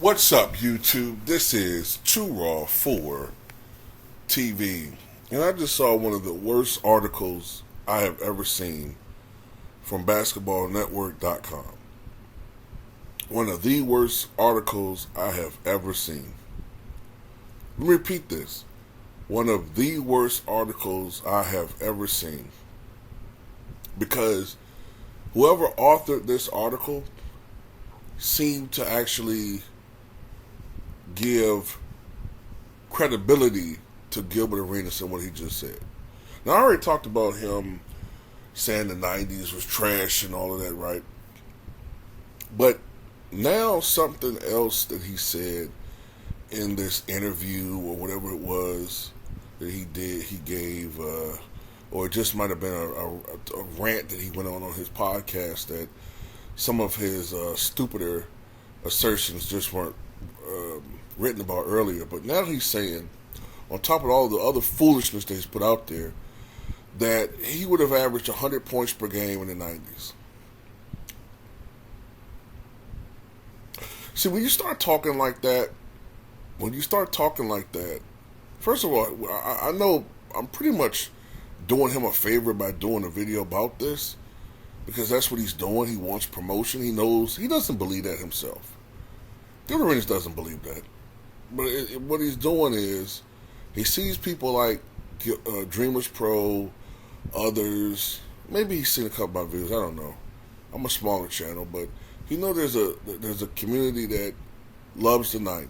What's up, YouTube? This is Too Raw for TV. And I just saw one of the worst articles I have ever seen from basketballnetwork.com. One of the worst articles I have ever seen. Let me repeat this. One of the worst articles I have ever seen. Because whoever authored this article seemed to actually give credibility to Gilbert Arenas and what he just said. Now, I already talked about him saying the 90s was trash and all of that, right? But now something else that he said in this interview or whatever it was that he gave, or it just might have been a rant that he went on his podcast, that some of his stupider assertions just weren't written about earlier. But now he's saying, on top of all the other foolishness that he's put out there, that he would have averaged 100 points per game in the 90s. See, when you start talking like that, first of all, I know I'm pretty much doing him a favor by doing a video about this, because that's what he's doing. He wants promotion. He knows he doesn't believe that himself. Gilbert Arenas doesn't believe that. But what he's doing is he sees people like Dreamers Pro, others. Maybe he's seen a couple of my videos. I don't know. I'm a smaller channel, but he knows there's a community that loves the 90s.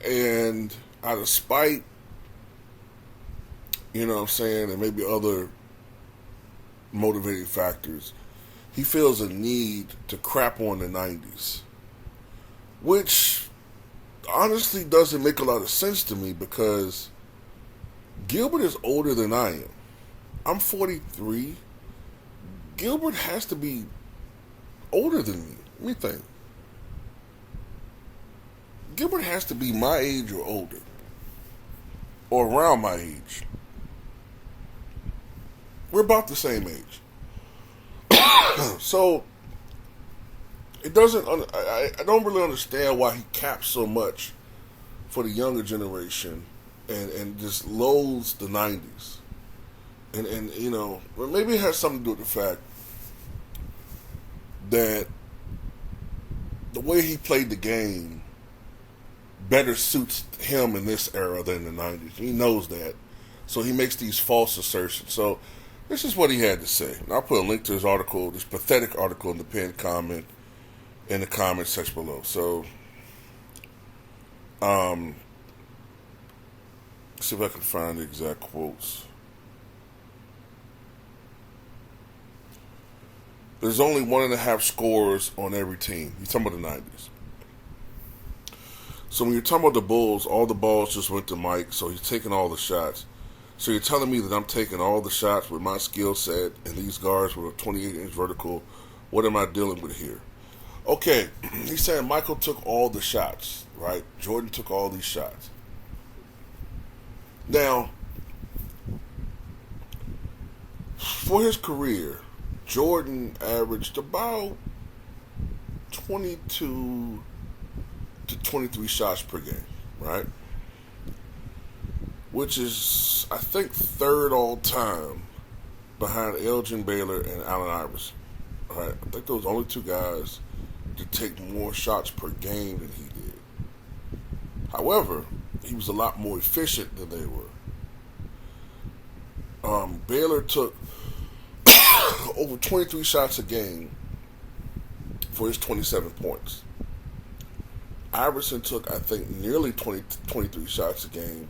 And out of spite, you know what I'm saying, and maybe other motivating factors, he feels a need to crap on the 90s. Which honestly doesn't make a lot of sense to me, because Gilbert is older than I am. I'm 43. Gilbert has to be older than me. Let me think. Gilbert has to be my age or older, or around my age. We're about the same age. So it doesn't. I don't really understand why he caps so much for the younger generation and just loathes the 90s. And you know, maybe it has something to do with the fact that the way he played the game better suits him in this era than the 90s. He knows that. So he makes these false assertions. So this is what he had to say. And I'll put a link to his article, this pathetic article, in the pinned comment in the comment section below. So, see if I can find the exact quotes. There's only 1.5 scorers on every team. He's talking about the 90s. So when you're talking about the Bulls, all the balls just went to Mike, so he's taking all the shots. So you're telling me that I'm taking all the shots with my skill set and these guards with a 28-inch vertical. What am I dealing with here? Okay, he's saying Michael took all the shots, right? Jordan took all these shots. Now, for his career, Jordan averaged about 22 to 23 shots per game, right? Which is, I think, third all time behind Elgin Baylor and Allen Iverson. Right? I think those are the only two guys to take more shots per game than he did. However, he was a lot more efficient than they were. Baylor took over 23 shots a game for his 27 points. Iverson took, I think, nearly 23 shots a game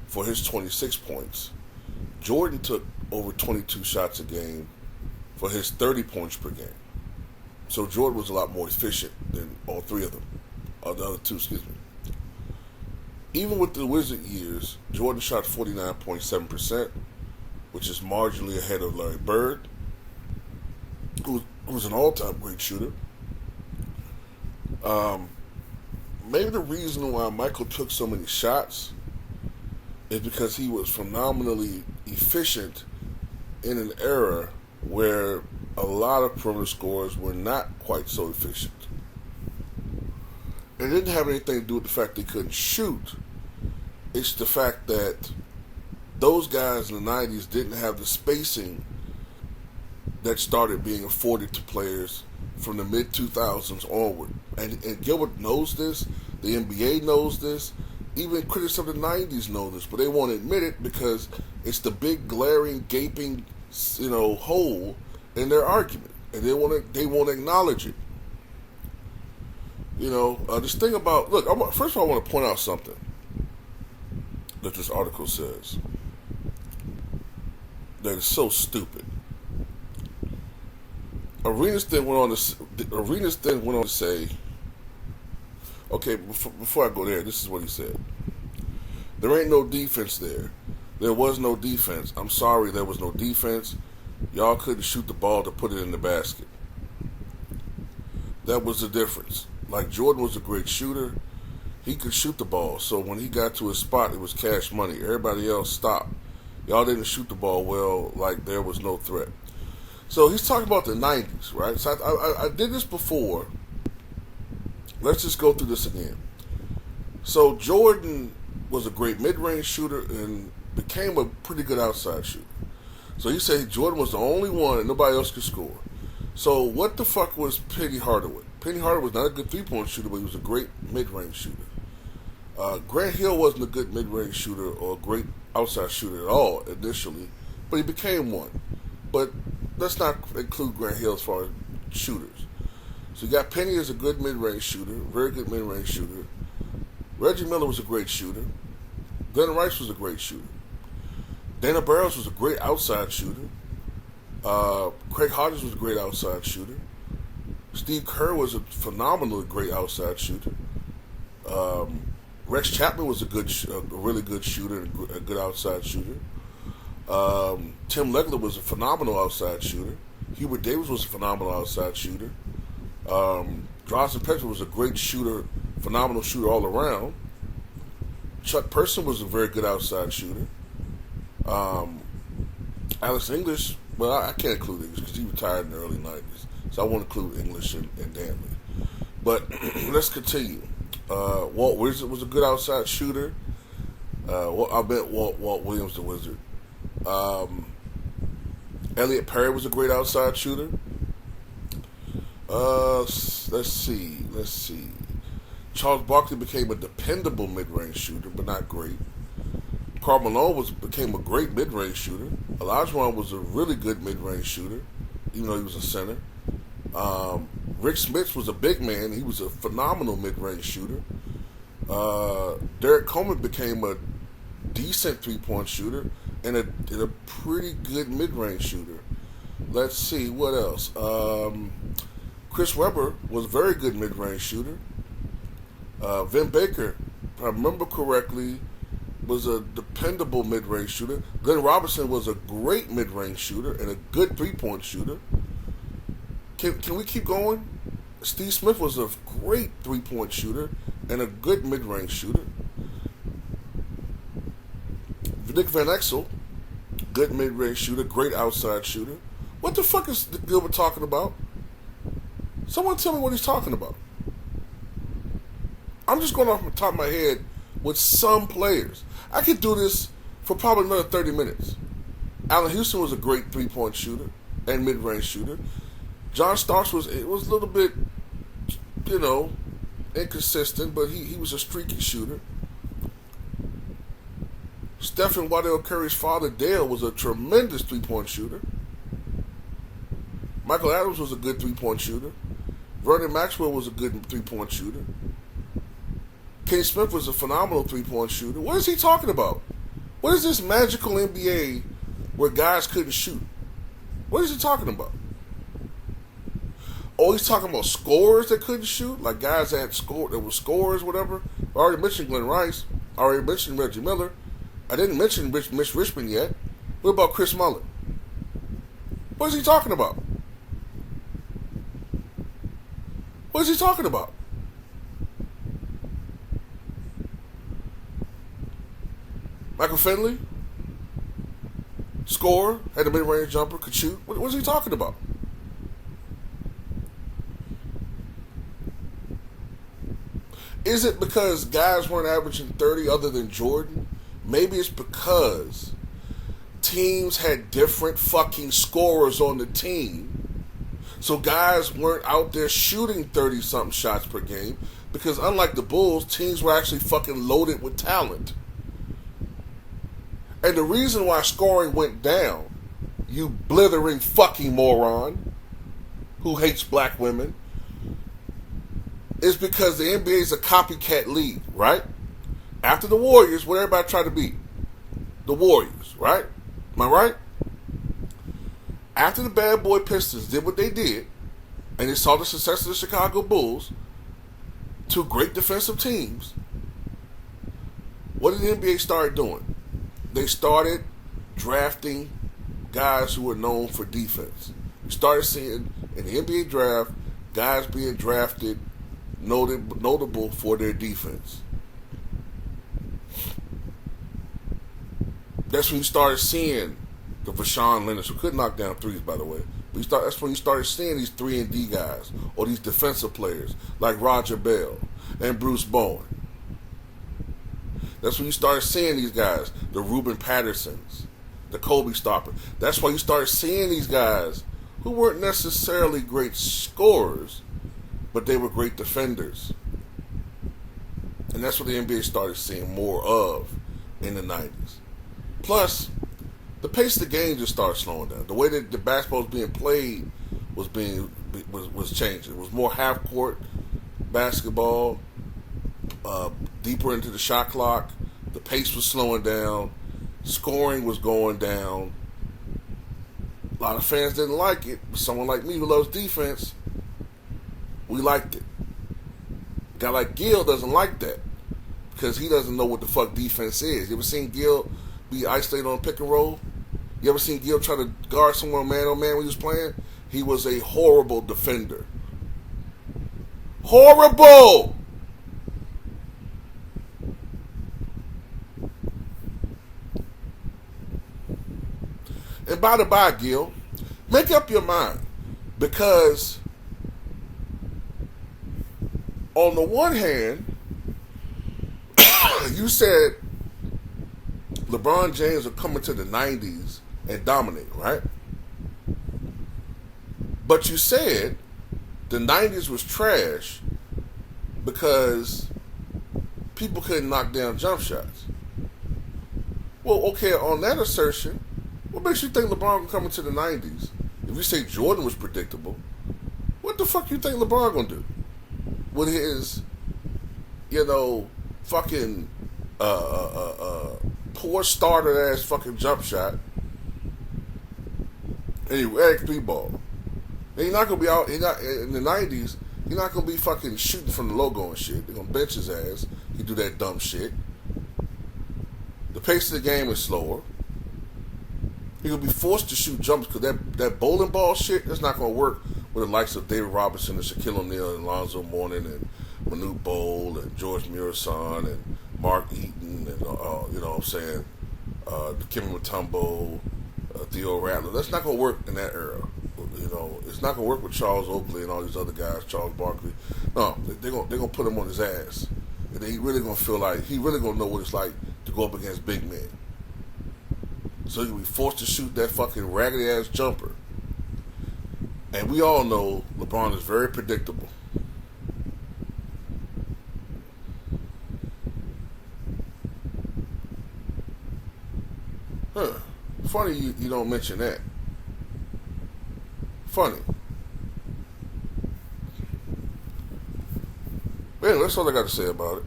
for his 26 points. Jordan took over 22 shots a game for his 30 points per game. So Jordan was a lot more efficient than all three of them. Or the other two, excuse me. Even with the Wizard years, Jordan shot 49.7%, which is marginally ahead of Larry Bird, who was an all-time great shooter. Maybe the reason why Michael took so many shots is because he was phenomenally efficient in an era where a lot of perimeter scorers were not quite so efficient. it didn't have anything to do with the fact they couldn't shoot. It's the fact that those guys in the 90s didn't have the spacing that started being afforded to players from the mid-2000s onward. And Gilbert knows this. The NBA knows this. Even critics of the 90s know this, but they won't admit it because it's the big, glaring, gaping, hole in their argument, and they won't acknowledge it. This thing about first of all, I want to point out something that this article says that is so stupid. Arenas then went on to say, okay, before I go there, this is what he said. There ain't no defense there. There was no defense. I'm sorry, there was no defense. Y'all couldn't shoot the ball to put it in the basket. That was the difference. Like, Jordan was a great shooter. He could shoot the ball. So when he got to his spot, it was cash money. Everybody else stopped. Y'all didn't shoot the ball well, like there was no threat. So he's talking about the 90s, right? So I did this before. Let's just go through this again. So Jordan was a great mid-range shooter and became a pretty good outside shooter. So he said Jordan was the only one and nobody else could score. So what the fuck was Penny Hardaway? Penny Hardaway was not a good three-point shooter, but he was a great mid-range shooter. Grant Hill wasn't a good mid-range shooter or a great outside shooter at all initially, but he became one. But let's not include Grant Hill as far as shooters. So you got Penny as a good mid-range shooter, very good mid-range shooter. Reggie Miller was a great shooter. Glenn Rice was a great shooter. Dana Barros was a great outside shooter. Craig Hodges was a great outside shooter. Steve Kerr was a phenomenally great outside shooter. Rex Chapman was a really good shooter and a good outside shooter. Tim Legler was a phenomenal outside shooter. Hubert Davis was a phenomenal outside shooter. Dawson Petra was a great shooter, phenomenal shooter all around. Chuck Person was a very good outside shooter. Alex English, well, I can't include English because he retired in the early 90s. So I won't include English and Danley. But let's continue. Walt Wizard was a good outside shooter. I bet Walt Williams the Wizard. Elliot Perry was a great outside shooter. Let's see. Charles Barkley became a dependable mid-range shooter, but not great. Karl Malone became a great mid-range shooter. Olajuwon was a really good mid-range shooter, even though he was a center. Rick Smith was a big man. He was a phenomenal mid-range shooter. Derek Coleman became a decent three-point shooter and a pretty good mid-range shooter. Let's see, what else? Chris Webber was a very good mid-range shooter. Vin Baker, if I remember correctly, was a dependable mid-range shooter. Glenn Robinson was a great mid-range shooter and a good three-point shooter. Can we keep going? Steve Smith was a great three-point shooter and a good mid-range shooter. Nick Van Exel, good mid-range shooter, great outside shooter. What the fuck is Gilbert talking about? Someone tell me what he's talking about. I'm just going off the top of my head with some players. I could do this for probably another 30 minutes. Allen Houston was a great three-point shooter and mid-range shooter. John Starks was a little bit, inconsistent, but he was a streaky shooter. Stephen Waddell Curry's father, Dale, was a tremendous three-point shooter. Michael Adams was a good three-point shooter. Vernon Maxwell was a good three-point shooter. Kenny Smith was a phenomenal three-point shooter. What is he talking about? What is this magical NBA where guys couldn't shoot? What is he talking about? Oh, he's talking about scorers that couldn't shoot? Like guys that were scorers, whatever? I already mentioned Glenn Rice. I already mentioned Reggie Miller. I didn't mention Mitch Richmond yet. What about Chris Mullin? What is he talking about? What is he talking about? Michael Finley? Scorer, had a mid-range jumper, could shoot. What is he talking about? Is it because guys weren't averaging 30 other than Jordan? Maybe it's because teams had different fucking scorers on the team. So guys weren't out there shooting 30-something shots per game. Because unlike the Bulls, teams were actually fucking loaded with talent. And the reason why scoring went down, you blithering fucking moron who hates black women, is because the NBA is a copycat league, right? After the Warriors, what everybody tried to be? The Warriors, right? Am I right? After the bad boy Pistons did what they did, and they saw the success of the Chicago Bulls, two great defensive teams, what did the NBA start doing? They started drafting guys who were known for defense. You started seeing in the NBA draft guys being drafted notable for their defense. That's when you started seeing the Vashawn Leonards, who could knock down threes, by the way. That's when you started seeing these 3-and-D guys, or these defensive players, like Roger Bell and Bruce Bowen. That's when you started seeing these guys, the Ruben Pattersons, the Kobe Stopper. That's why you started seeing these guys who weren't necessarily great scorers, but they were great defenders. And that's what the NBA started seeing more of in the 90s. Plus, the pace of the game just started slowing down. The way that the basketball was being played was changing. It was more half-court basketball, deeper into the shot clock. The pace was slowing down. Scoring was going down. A lot of fans didn't like it, but someone like me who loves defense, we liked it. A guy like Gil doesn't like that because he doesn't know what the fuck defense is. You ever seen Gil be isolated on pick and roll? You ever seen Gil try to guard someone man on man when he was playing? He was a horrible defender. Horrible! And by the by, Gil, make up your mind. Because on the one hand, you said LeBron James will come into the 90s and dominate, right? But you said the 90s was trash because people couldn't knock down jump shots. Well, okay, on that assertion, what makes you think LeBron will come into the 90s? If you say Jordan was predictable, what the fuck you think LeBron gonna do with his, fucking poor starter ass fucking jump shot and he XP ball? And he's not gonna be out. In the 90s. He's not gonna be fucking shooting from the logo and shit. They're gonna bench his ass. He do that dumb shit. The pace of the game is slower. He's going to be forced to shoot jumps because that bowling ball shit, that's not going to work with the likes of David Robinson and Shaquille O'Neal and Lonzo Mourning and Manute Bol and George Murison and Mark Eaton and, Kevin Mutombo, Theo Rattler. That's not going to work in that era. It's not going to work with Charles Oakley and all these other guys, Charles Barkley. No, they're going to put him on his ass. And he really going to feel like, he really going to know what it's like to go up against big men. So he'll be forced to shoot that fucking raggedy ass jumper. And we all know LeBron is very predictable. Funny you don't mention that. Funny. But anyway, that's all I got to say about it.